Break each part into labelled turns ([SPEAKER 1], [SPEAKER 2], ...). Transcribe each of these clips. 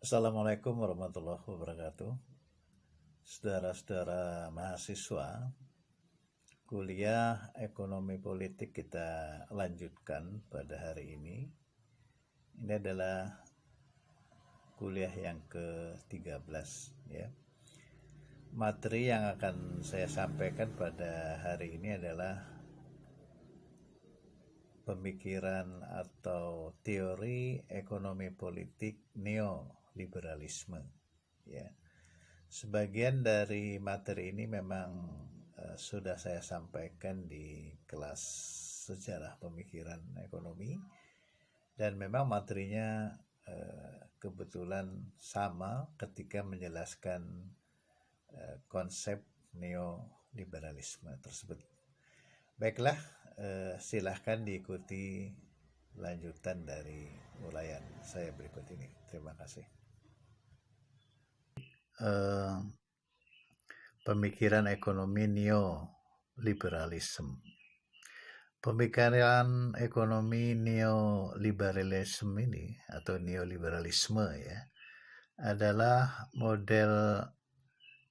[SPEAKER 1] Assalamualaikum warahmatullahi wabarakatuh. Saudara-saudara mahasiswa, kuliah ekonomi politik kita lanjutkan pada hari ini. Ini adalah kuliah yang ke-13 ya. Materi yang akan saya sampaikan pada hari ini adalah pemikiran atau teori ekonomi politik neoliberalisme ya. Sebagian dari materi ini memang sudah saya sampaikan di kelas sejarah pemikiran ekonomi, dan memang materinya kebetulan sama ketika menjelaskan konsep neoliberalisme tersebut. Baiklah, silahkan diikuti lanjutan dari uraian saya berikut ini. Terima kasih. Pemikiran ekonomi neoliberalisme. Pemikiran ekonomi neoliberalisme ini atau neoliberalisme ya adalah model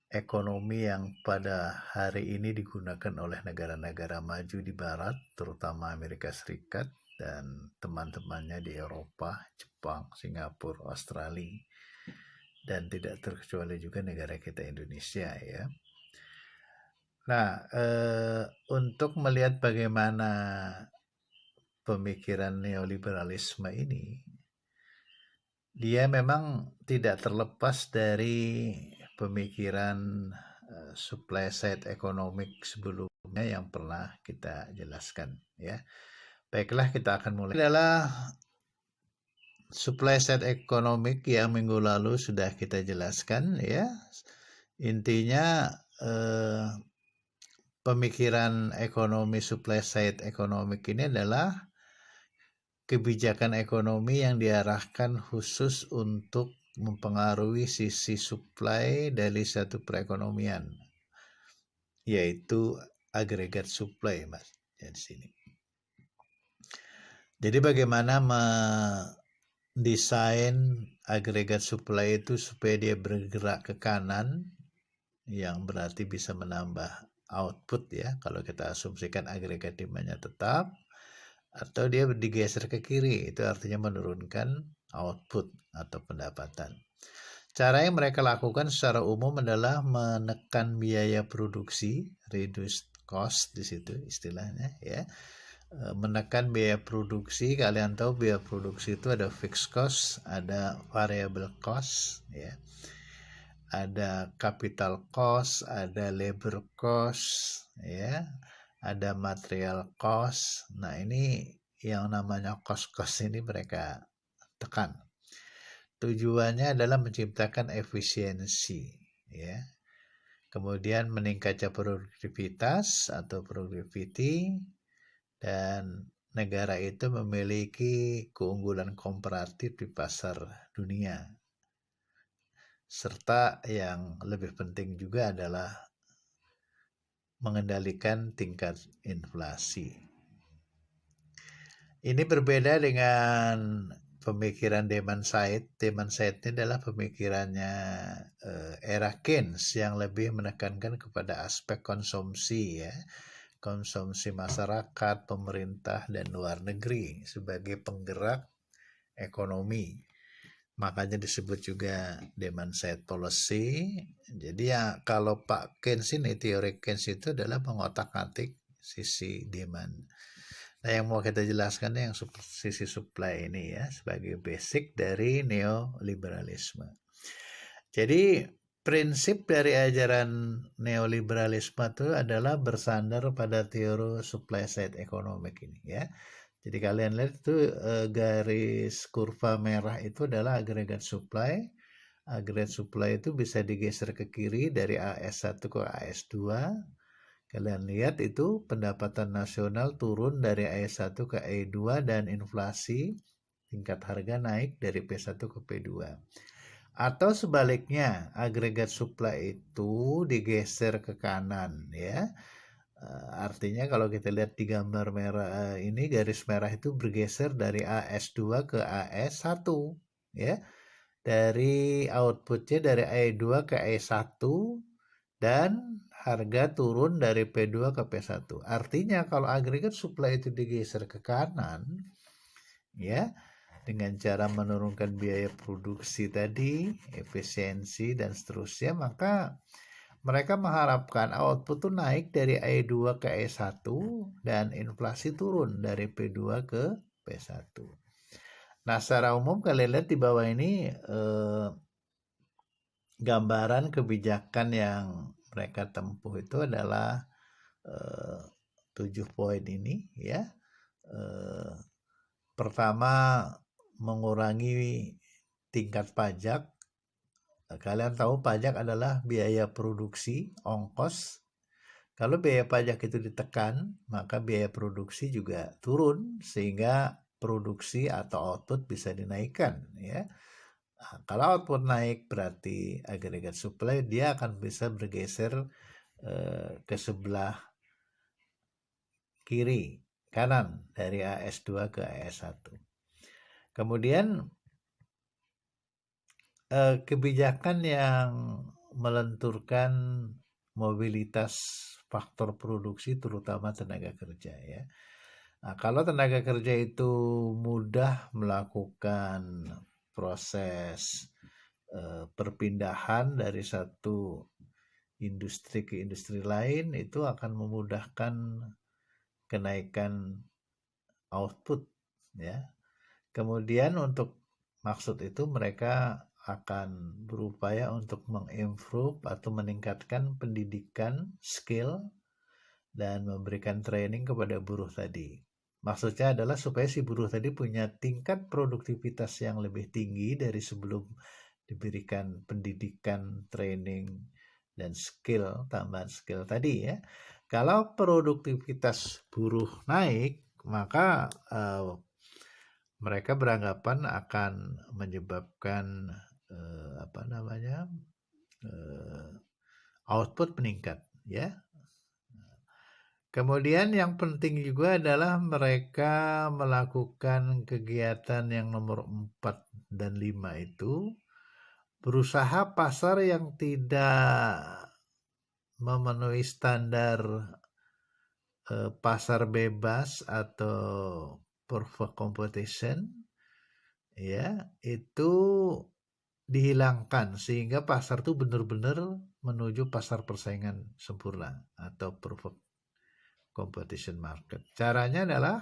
[SPEAKER 1] ekonomi yang pada hari ini digunakan oleh negara-negara maju di barat, terutama Amerika Serikat dan teman-temannya di Eropa, Jepang, Singapura, Australia, dan tidak terkecuali juga negara kita Indonesia ya. Nah, untuk melihat bagaimana pemikiran neoliberalisme ini, dia memang tidak terlepas dari pemikiran supply side economic sebelumnya yang pernah kita jelaskan ya. Baiklah, kita akan mulai. Ini adalah supply side economic yang minggu lalu sudah kita jelaskan ya. Intinya pemikiran ekonomi supply side economic ini adalah kebijakan ekonomi yang diarahkan khusus untuk mempengaruhi sisi supply dari satu perekonomian, yaitu agregat supply, Mas, ya di sini. Jadi bagaimana mendesain agregat supply itu supaya dia bergerak ke kanan, yang berarti bisa menambah output ya, kalau kita asumsikan agregat demandnya tetap, atau dia digeser ke kiri, itu artinya menurunkan output atau pendapatan. Cara yang mereka lakukan secara umum adalah menekan biaya produksi, reduce cost di situ istilahnya ya. Menekan biaya produksi. Kalian tahu biaya produksi itu ada fixed cost, ada variable cost ya. Ada capital cost, ada labor cost ya. Ada material cost. Nah, ini yang namanya cost-cost ini mereka tekan. Tujuannya adalah menciptakan efisiensi ya. Kemudian meningkatnya produktivitas atau productivity, dan negara itu memiliki keunggulan komparatif di pasar dunia. Serta yang lebih penting juga adalah mengendalikan tingkat inflasi. Ini berbeda dengan pemikiran demand side. Demand side ini adalah pemikirannya era Keynes yang lebih menekankan kepada aspek konsumsi ya. Konsumsi masyarakat, pemerintah, dan luar negeri sebagai penggerak ekonomi. Makanya disebut juga demand side policy. Jadi ya kalau Pak Keynes ini, teori Keynes itu adalah mengotak-atik sisi demand. Nah, yang mau kita jelaskan yang sisi supply ini ya, sebagai basic dari neoliberalisme. Jadi prinsip dari ajaran neoliberalisme itu adalah bersandar pada teori supply side economic ini ya. Jadi kalian lihat itu garis kurva merah itu adalah agregat supply. Agregat supply itu bisa digeser ke kiri dari AS1 ke AS2. Kalian lihat itu pendapatan nasional turun dari AS1 ke E2 dan inflasi tingkat harga naik dari P1 ke P2. Atau sebaliknya, agregat supply itu digeser ke kanan ya. Artinya kalau kita lihat di gambar merah ini, garis merah itu bergeser dari AS2 ke AS1 ya. dari outputnya dari E2 ke E1 dan harga turun dari P2 ke P1. Artinya kalau agregat supply itu digeser ke kanan, ya, dengan cara menurunkan biaya produksi tadi, efisiensi dan seterusnya, maka mereka mengharapkan output itu naik dari E2 ke E1 dan inflasi turun dari P2 ke P1. Nah, secara umum kalian lihat di bawah ini gambaran kebijakan yang mereka tempuh itu adalah 7 poin ini, ya. Pertama, mengurangi tingkat pajak. Kalian tahu pajak adalah biaya produksi, ongkos. Kalau biaya pajak itu ditekan, maka biaya produksi juga turun sehingga produksi atau output bisa dinaikkan, ya. Nah, kalau output naik berarti agregat supply dia akan bisa bergeser ke sebelah kiri kanan dari AS2 ke AS1. Kemudian kebijakan yang melenturkan mobilitas faktor produksi terutama tenaga kerja, ya. Nah, kalau tenaga kerja itu mudah melakukan proses perpindahan dari satu industri ke industri lain, itu akan memudahkan kenaikan output, ya. Kemudian untuk maksud itu mereka akan berupaya untuk mengimprove atau meningkatkan pendidikan, skill, dan memberikan training kepada buruh tadi. Maksudnya adalah supaya si buruh tadi punya tingkat produktivitas yang lebih tinggi dari sebelum diberikan pendidikan, training, dan skill, tambahan skill tadi, ya. Kalau produktivitas buruh naik, maka mereka beranggapan akan menyebabkan output meningkat, ya. Kemudian yang penting juga adalah mereka melakukan kegiatan yang nomor 4 dan 5 itu, berusaha pasar yang tidak memenuhi standar pasar bebas atau perfect competition, ya, itu dihilangkan sehingga pasar itu benar-benar menuju pasar persaingan sempurna atau perfect competition market. Caranya adalah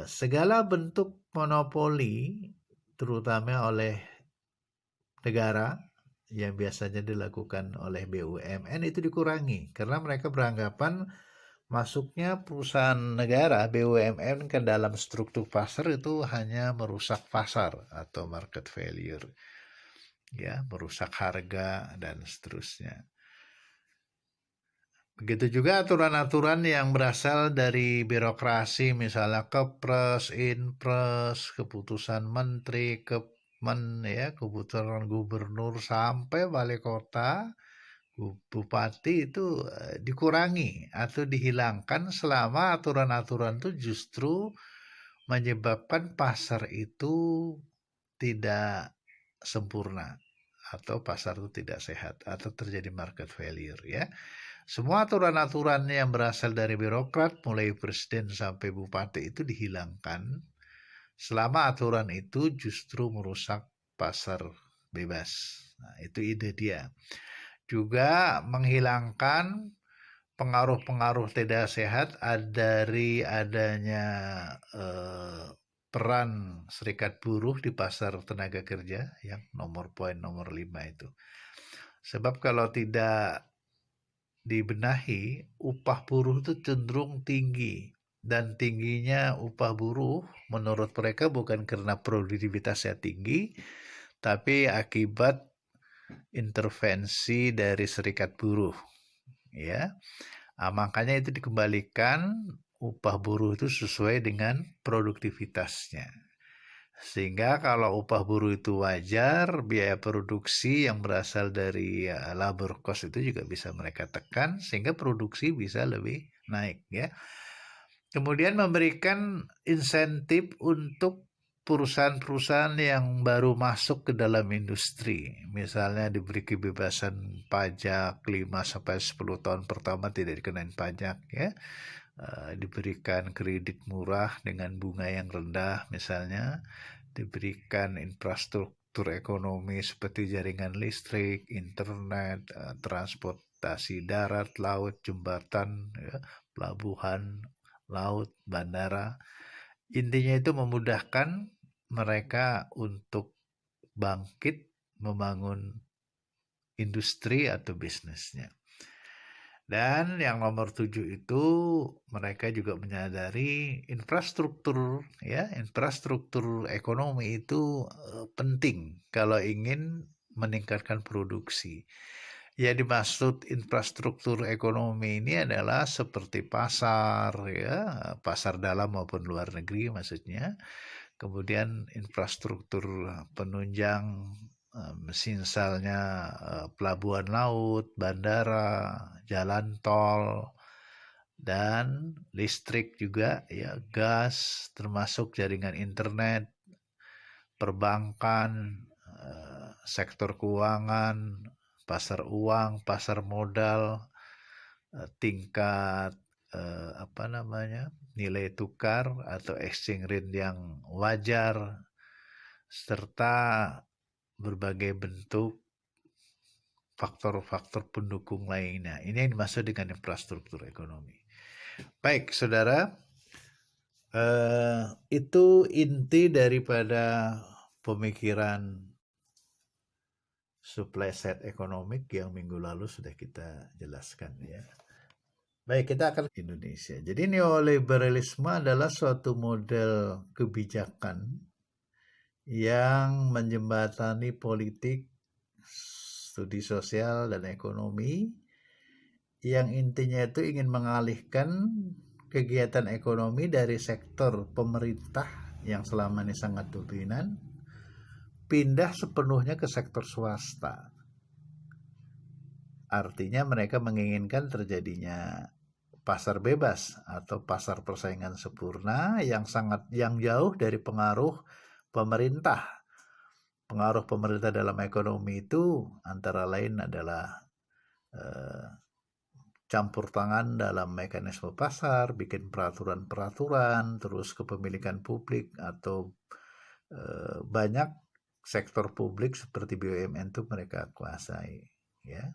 [SPEAKER 1] segala bentuk monopoli terutama oleh negara yang biasanya dilakukan oleh BUMN itu dikurangi karena mereka beranggapan masuknya perusahaan negara BUMN ke dalam struktur pasar itu hanya merusak pasar atau market failure, ya, merusak harga dan seterusnya. Begitu juga aturan-aturan yang berasal dari birokrasi, misalnya Kepres, Inpres, keputusan menteri, Kepmen, ya, keputusan gubernur sampai wali kota, bupati itu dikurangi atau dihilangkan selama aturan-aturan itu justru menyebabkan pasar itu tidak sempurna atau pasar itu tidak sehat atau terjadi market failure, ya. Semua aturan-aturan yang berasal dari birokrat mulai presiden sampai bupati itu dihilangkan selama aturan itu justru merusak pasar bebas. Nah, itu ide dia. Juga menghilangkan pengaruh-pengaruh tidak sehat dari adanya peran serikat buruh di pasar tenaga kerja yang poin nomor 5 itu. Sebab kalau tidak dibenahi, upah buruh itu cenderung tinggi. Dan tingginya upah buruh menurut mereka bukan karena produktivitasnya tinggi, tapi akibat intervensi dari serikat buruh, ya. Nah, makanya itu dikembalikan upah buruh itu sesuai dengan produktivitasnya. Sehingga kalau upah buruh itu wajar, biaya produksi yang berasal dari labor cost itu juga bisa mereka tekan sehingga produksi bisa lebih naik, ya. Kemudian memberikan insentif untuk perusahaan-perusahaan yang baru masuk ke dalam industri, misalnya diberi kebebasan pajak 5-10 tahun pertama tidak dikenain pajak ya, diberikan kredit murah dengan bunga yang rendah misalnya, diberikan infrastruktur ekonomi seperti jaringan listrik, internet, transportasi darat, laut, jembatan, ya, pelabuhan, laut, bandara. Intinya itu memudahkan mereka untuk bangkit membangun industri atau bisnisnya. Dan yang nomor 7 itu mereka juga menyadari infrastruktur ekonomi itu penting kalau ingin meningkatkan produksi. Ya, dimaksud infrastruktur ekonomi ini adalah seperti pasar ya, pasar dalam maupun luar negeri maksudnya. Kemudian infrastruktur penunjang misalnya pelabuhan laut, bandara, jalan tol, dan listrik juga ya, gas, termasuk jaringan internet, perbankan, sektor keuangan, pasar uang, pasar modal, tingkat nilai tukar atau exchange rate yang wajar, serta berbagai bentuk faktor-faktor pendukung lainnya. Ini yang dimaksud dengan infrastruktur ekonomi. Baik, saudara, itu inti daripada pemikiran supply side economic yang minggu lalu sudah kita jelaskan ya. Baik, kita akan ke Indonesia. Jadi neoliberalisme adalah suatu model kebijakan yang menjembatani politik, studi sosial, dan ekonomi, yang intinya itu ingin mengalihkan kegiatan ekonomi dari sektor pemerintah yang selama ini sangat dominan, pindah sepenuhnya ke sektor swasta. Artinya mereka menginginkan terjadinya pasar bebas atau pasar persaingan sempurna yang jauh dari pengaruh pemerintah. Pengaruh pemerintah dalam ekonomi itu antara lain adalah campur tangan dalam mekanisme pasar, bikin peraturan-peraturan, terus kepemilikan publik atau banyak sektor publik seperti BUMN itu mereka kuasai ya.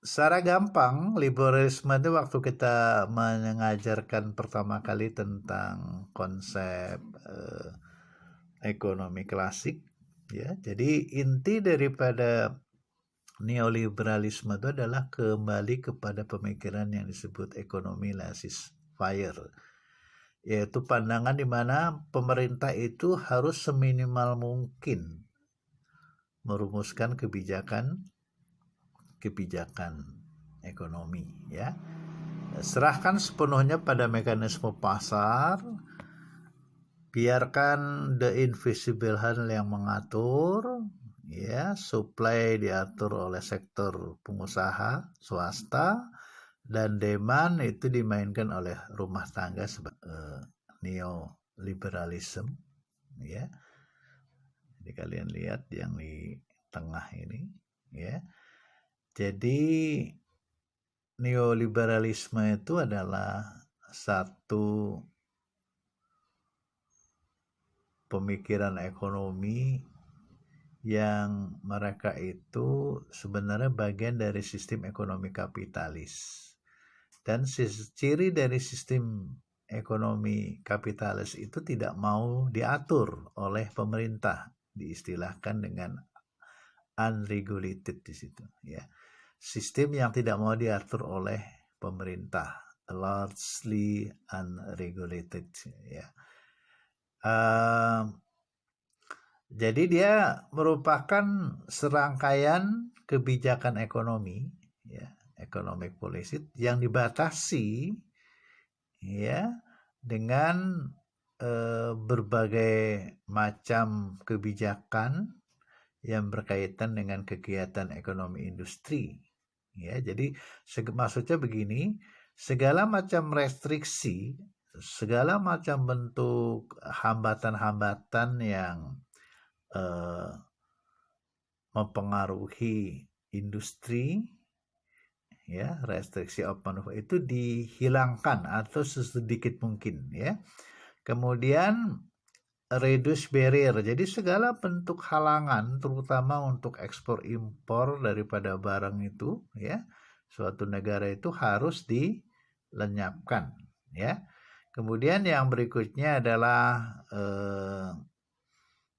[SPEAKER 1] Secara gampang, liberalisme itu waktu kita mengajarkan pertama kali tentang konsep ekonomi klasik, ya. Jadi inti daripada neoliberalisme itu adalah kembali kepada pemikiran yang disebut ekonomi laissez-faire, yaitu pandangan di mana pemerintah itu harus seminimal mungkin merumuskan kebijakan ekonomi ya. Serahkan sepenuhnya pada mekanisme pasar, biarkan the invisible hand yang mengatur ya, supply diatur oleh sektor pengusaha swasta, dan demand itu dimainkan oleh rumah tangga sebagai neoliberalism ya. Jadi kalian lihat yang di tengah ini ya. Jadi neoliberalisme itu adalah satu pemikiran ekonomi yang mereka itu sebenarnya bagian dari sistem ekonomi kapitalis. Dan ciri dari sistem ekonomi kapitalis itu tidak mau diatur oleh pemerintah, diistilahkan dengan unregulated di situ ya. Sistem yang tidak mau diatur oleh pemerintah, largely unregulated ya. Jadi dia merupakan serangkaian kebijakan ekonomi ya, economic policy yang dibatasi ya dengan berbagai macam kebijakan yang berkaitan dengan kegiatan ekonomi industri ya. Jadi maksudnya begini, segala macam restriksi segala macam bentuk hambatan-hambatan yang mempengaruhi industri, ya, restriksi open itu dihilangkan atau sesedikit mungkin, ya. Kemudian reduce barrier, jadi segala bentuk halangan terutama untuk ekspor impor daripada barang itu, ya, suatu negara itu harus dilenyapkan, ya. Kemudian yang berikutnya adalah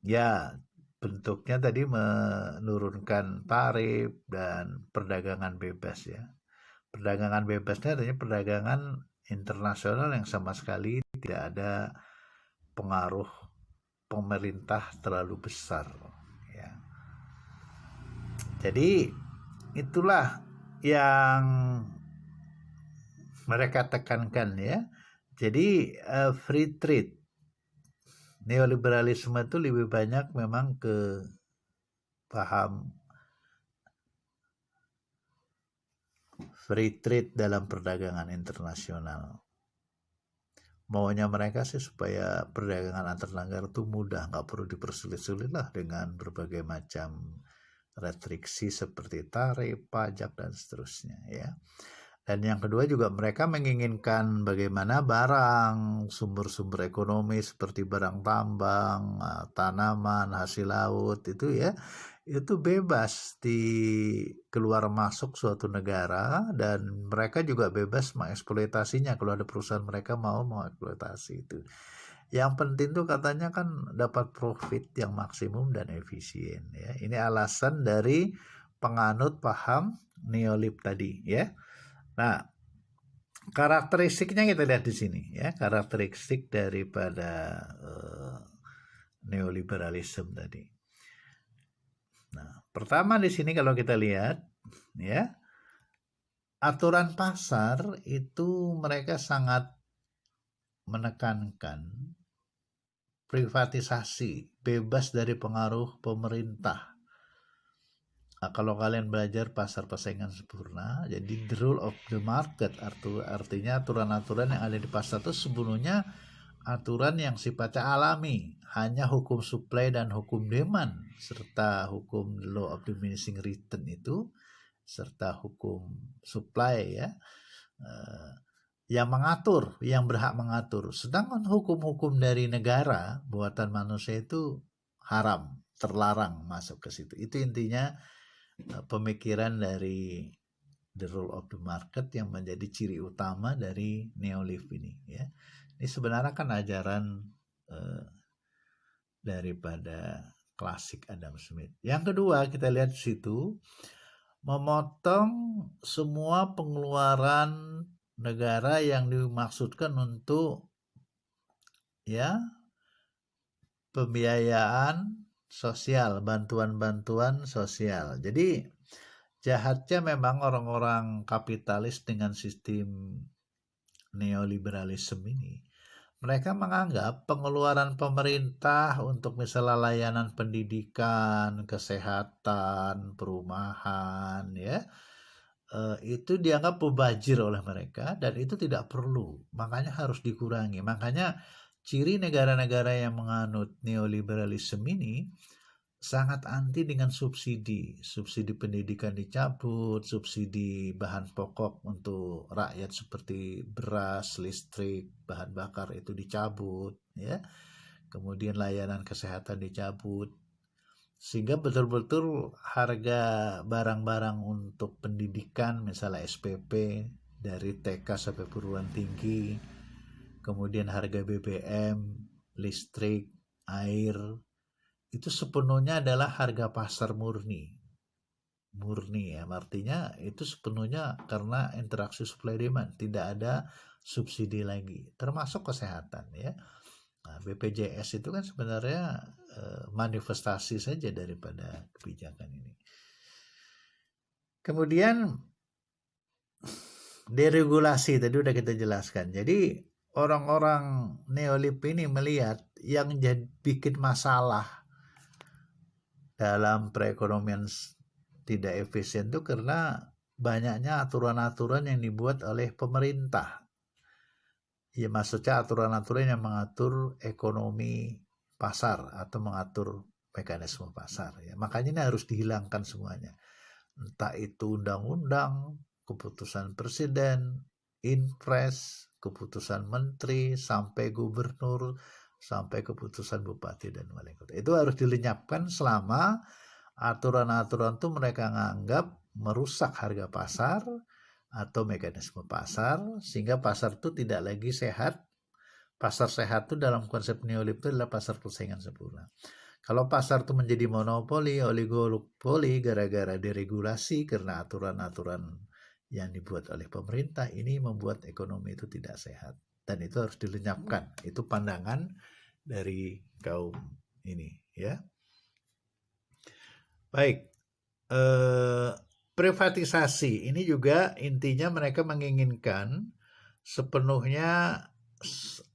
[SPEAKER 1] ya, bentuknya tadi menurunkan tarif dan perdagangan bebas, ya. Perdagangan bebasnya artinya perdagangan internasional yang sama sekali tidak ada pengaruh pemerintah terlalu besar, ya. Jadi itulah yang mereka tekankan, ya. Jadi free trade, neoliberalisme itu lebih banyak memang ke paham free trade dalam perdagangan internasional. Maunya mereka sih supaya perdagangan antar negara itu mudah, nggak perlu dipersulit-sulit lah dengan berbagai macam restriksi seperti tarif, pajak, dan seterusnya, ya. Dan yang kedua juga mereka menginginkan bagaimana barang, sumber-sumber ekonomi seperti barang tambang, tanaman, hasil laut itu, ya, itu bebas di keluar masuk suatu negara, dan mereka juga bebas mengeksploitasinya kalau ada perusahaan mereka mau mengeksploitasi itu. Yang penting tuh katanya kan dapat profit yang maksimum dan efisien, ya. Ini alasan dari penganut paham neolib tadi, ya. Nah, karakteristiknya kita lihat di sini, ya, karakteristik daripada neoliberalisme tadi. Nah, pertama di sini kalau kita lihat, ya, aturan pasar itu mereka sangat menekankan privatisasi, bebas dari pengaruh pemerintah. Nah, kalau kalian belajar pasar persaingan sempurna, jadi the rule of the market, artinya aturan-aturan yang ada di pasar itu sebenarnya aturan yang sifatnya alami, hanya hukum supply dan hukum demand, serta hukum law of diminishing return itu, serta hukum supply, ya, yang mengatur, yang berhak mengatur. Sedangkan hukum-hukum dari negara buatan manusia itu haram, terlarang masuk ke situ. Itu intinya pemikiran dari the rule of the market yang menjadi ciri utama dari neolib ini, ya. Ini sebenarnya kan ajaran daripada klasik Adam Smith. Yang kedua kita lihat di situ, memotong semua pengeluaran negara yang dimaksudkan untuk, ya, pembiayaan sosial, bantuan-bantuan sosial. Jadi jahatnya memang orang-orang kapitalis dengan sistem neoliberalisme ini, mereka menganggap pengeluaran pemerintah untuk misalnya layanan pendidikan, kesehatan, perumahan, ya, itu dianggap mubazir oleh mereka, dan itu tidak perlu, makanya harus dikurangi. Makanya ciri negara-negara yang menganut neoliberalisme ini sangat anti dengan subsidi pendidikan dicabut, subsidi bahan pokok untuk rakyat seperti beras, listrik, bahan bakar itu dicabut, ya. Kemudian layanan kesehatan dicabut, sehingga betul-betul harga barang-barang untuk pendidikan, misalnya SPP dari TK sampai perguruan tinggi, kemudian harga BBM, listrik, air, itu sepenuhnya adalah harga pasar murni, ya, artinya itu sepenuhnya karena interaksi supply demand, tidak ada subsidi lagi, termasuk kesehatan, ya. Nah, BPJS itu kan sebenarnya manifestasi saja daripada kebijakan ini. Kemudian deregulasi tadi udah kita jelaskan. Jadi orang-orang neolib ini melihat yang bikin masalah dalam perekonomian tidak efisien itu karena banyaknya aturan-aturan yang dibuat oleh pemerintah Ya maksudnya aturan-aturan yang mengatur ekonomi pasar atau mengatur mekanisme pasar. Ya. Makanya ini harus dihilangkan semuanya. Entah itu undang-undang, keputusan presiden, impres, keputusan menteri, sampai gubernur, sampai keputusan bupati dan wali kota. Itu harus dilenyapkan selama aturan-aturan itu mereka nganggap merusak harga pasar atau mekanisme pasar, sehingga pasar itu tidak lagi sehat. Pasar sehat itu dalam konsep neolib itu adalah pasar persaingan sempurna. Kalau pasar itu menjadi monopoli, oligopoli gara-gara deregulasi karena aturan-aturan yang dibuat oleh pemerintah, ini membuat ekonomi itu tidak sehat. Dan itu harus dilenyapkan. Itu pandangan dari kaum ini, ya. Baik, privatisasi ini juga intinya mereka menginginkan sepenuhnya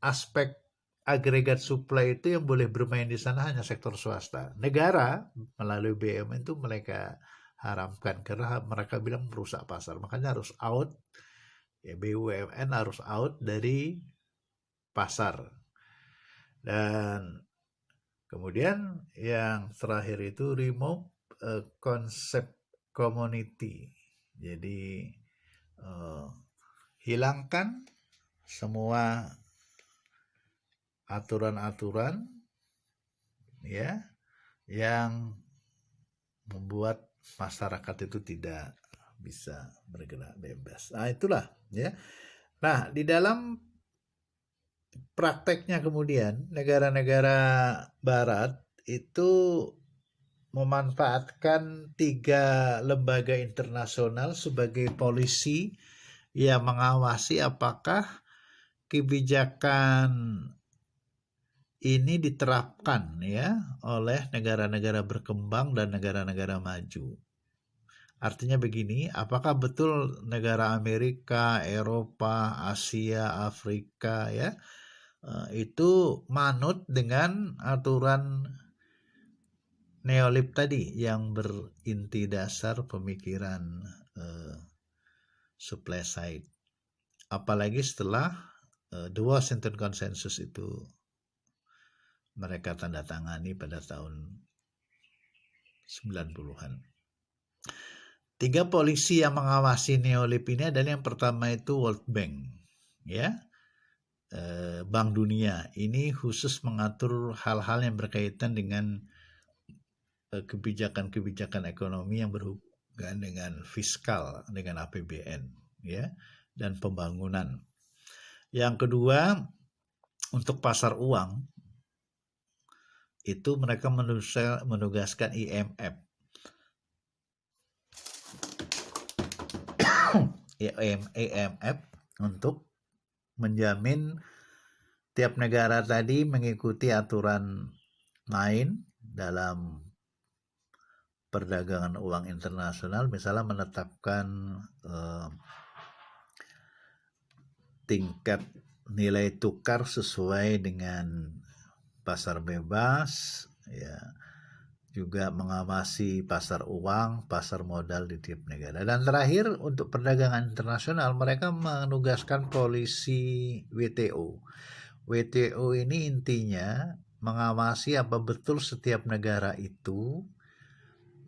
[SPEAKER 1] aspek agregat supply itu yang boleh bermain di sana hanya sektor swasta. Negara melalui BUMN itu mereka haramkan karena mereka bilang merusak pasar. Makanya harus out, ya BUMN harus out dari pasar. Dan kemudian yang terakhir itu remove konsep community. Jadi hilangkan semua aturan-aturan ya yang membuat masyarakat itu tidak bisa bergerak bebas. Nah, itulah ya. Nah, di dalam prakteknya kemudian negara-negara barat itu memanfaatkan 3 lembaga internasional sebagai polisi yang mengawasi apakah kebijakan ini diterapkan ya oleh negara-negara berkembang dan negara-negara maju. Artinya begini, apakah betul negara Amerika, Eropa, Asia, Afrika ya itu manut dengan aturan neolib tadi yang berinti dasar pemikiran supply side. Apalagi setelah The Washington Consensus itu mereka tanda tangani pada tahun 90-an. 3 polisi yang mengawasi neolib ini adalah yang pertama itu World Bank, ya, Bank Dunia. Ini khusus mengatur hal-hal yang berkaitan dengan kebijakan-kebijakan ekonomi yang berhubungan dengan fiskal, dengan APBN, ya, dan pembangunan. Yang kedua, untuk pasar uang itu mereka menugaskan IMF. IMF untuk menjamin tiap negara tadi mengikuti aturan main dalam perdagangan uang internasional, misalnya menetapkan tingkat nilai tukar sesuai dengan pasar bebas, ya, juga mengawasi pasar uang, pasar modal di tiap negara. Dan terakhir untuk perdagangan internasional mereka menugaskan polisi WTO. WTO ini intinya mengawasi apa betul setiap negara itu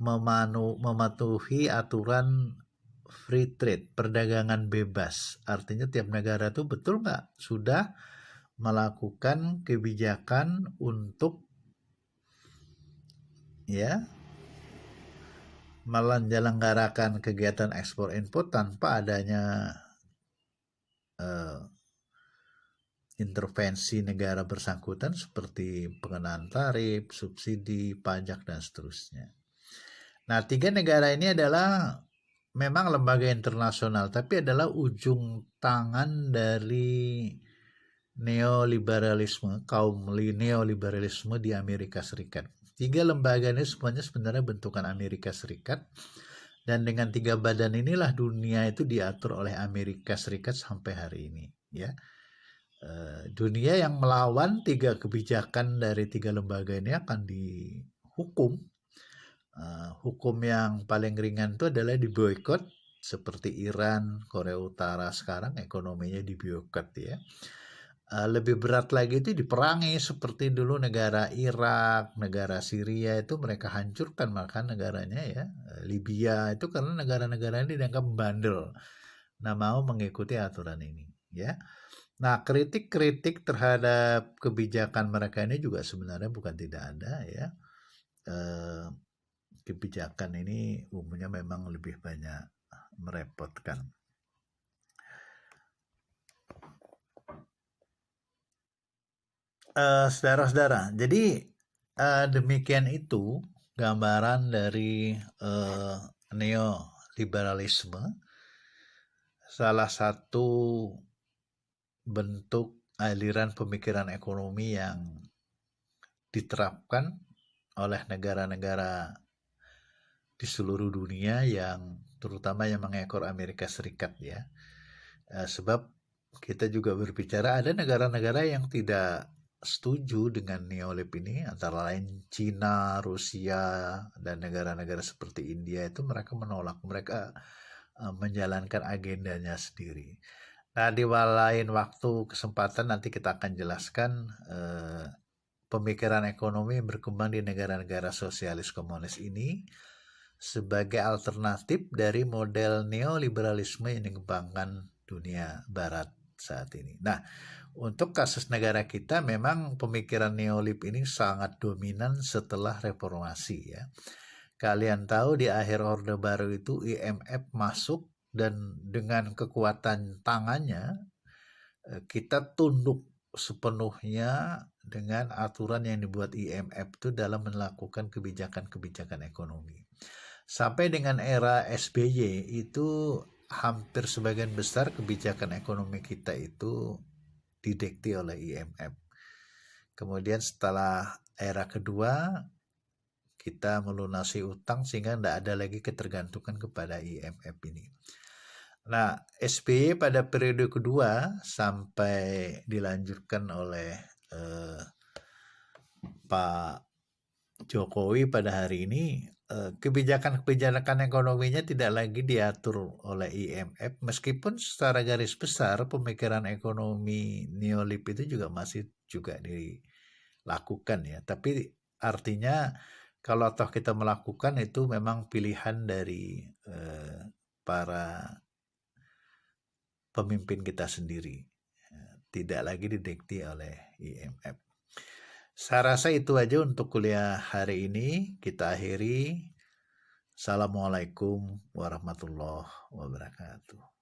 [SPEAKER 1] mematuhi aturan free trade, perdagangan bebas. Artinya tiap negara itu betul nggak sudah melakukan kebijakan untuk ya menyelenggarakan kegiatan ekspor impor tanpa adanya intervensi negara bersangkutan seperti pengenaan tarif, subsidi, pajak, dan seterusnya. Nah, 3 negara ini adalah memang lembaga internasional, tapi adalah ujung tangan dari neoliberalisme, kaum neoliberalisme di Amerika Serikat. 3 lembaga ini semuanya sebenarnya bentukan Amerika Serikat, dan dengan 3 badan inilah dunia itu diatur oleh Amerika Serikat sampai hari ini, ya. Dunia yang melawan 3 kebijakan dari 3 lembaga ini akan dihukum. Hukum yang paling ringan itu adalah diboikot, seperti Iran, Korea Utara sekarang ekonominya diboikot ya. lebih berat lagi itu diperangi seperti dulu negara Irak, negara Syria itu mereka hancurkan maka negaranya ya. Libya itu karena negara-negara ini dianggap bandel. Nah, mau mengikuti aturan ini ya. Nah, kritik-kritik terhadap kebijakan mereka ini juga sebenarnya bukan tidak ada ya. Kebijakan ini umumnya memang lebih banyak merepotkan. Saudara-saudara, jadi demikian itu gambaran dari neoliberalisme, salah satu bentuk aliran pemikiran ekonomi yang diterapkan oleh negara-negara di seluruh dunia yang terutama yang mengekor Amerika Serikat ya. Sebab kita juga berbicara ada negara-negara yang tidak setuju dengan neolib ini, antara lain Cina, Rusia, dan negara-negara seperti India itu mereka menolak, mereka menjalankan agendanya sendiri. Nah, di lain waktu kesempatan nanti kita akan jelaskan pemikiran ekonomi yang berkembang di negara-negara sosialis komunis ini sebagai alternatif dari model neoliberalisme yang dikembangkan dunia barat saat ini. Nah, untuk kasus negara kita memang pemikiran neolib ini sangat dominan setelah reformasi ya. Kalian tahu di akhir Orde Baru itu IMF masuk dan dengan kekuatan tangannya kita tunduk sepenuhnya dengan aturan yang dibuat IMF itu dalam melakukan kebijakan-kebijakan ekonomi. Sampai dengan era SBY itu hampir sebagian besar kebijakan ekonomi kita itu didikte oleh IMF. Kemudian setelah era kedua kita melunasi utang sehingga tidak ada lagi ketergantungan kepada IMF ini. Nah, SBY pada periode kedua sampai dilanjutkan oleh Pak Jokowi pada hari ini, kebijakan-kebijakan ekonominya tidak lagi diatur oleh IMF, meskipun secara garis besar pemikiran ekonomi neolib itu juga masih juga dilakukan ya. Tapi artinya kalau toh kita melakukan itu memang pilihan dari para pemimpin kita sendiri, tidak lagi didikte oleh IMF. Saya rasa itu aja untuk kuliah hari ini. Kita akhiri. Assalamualaikum warahmatullahi wabarakatuh.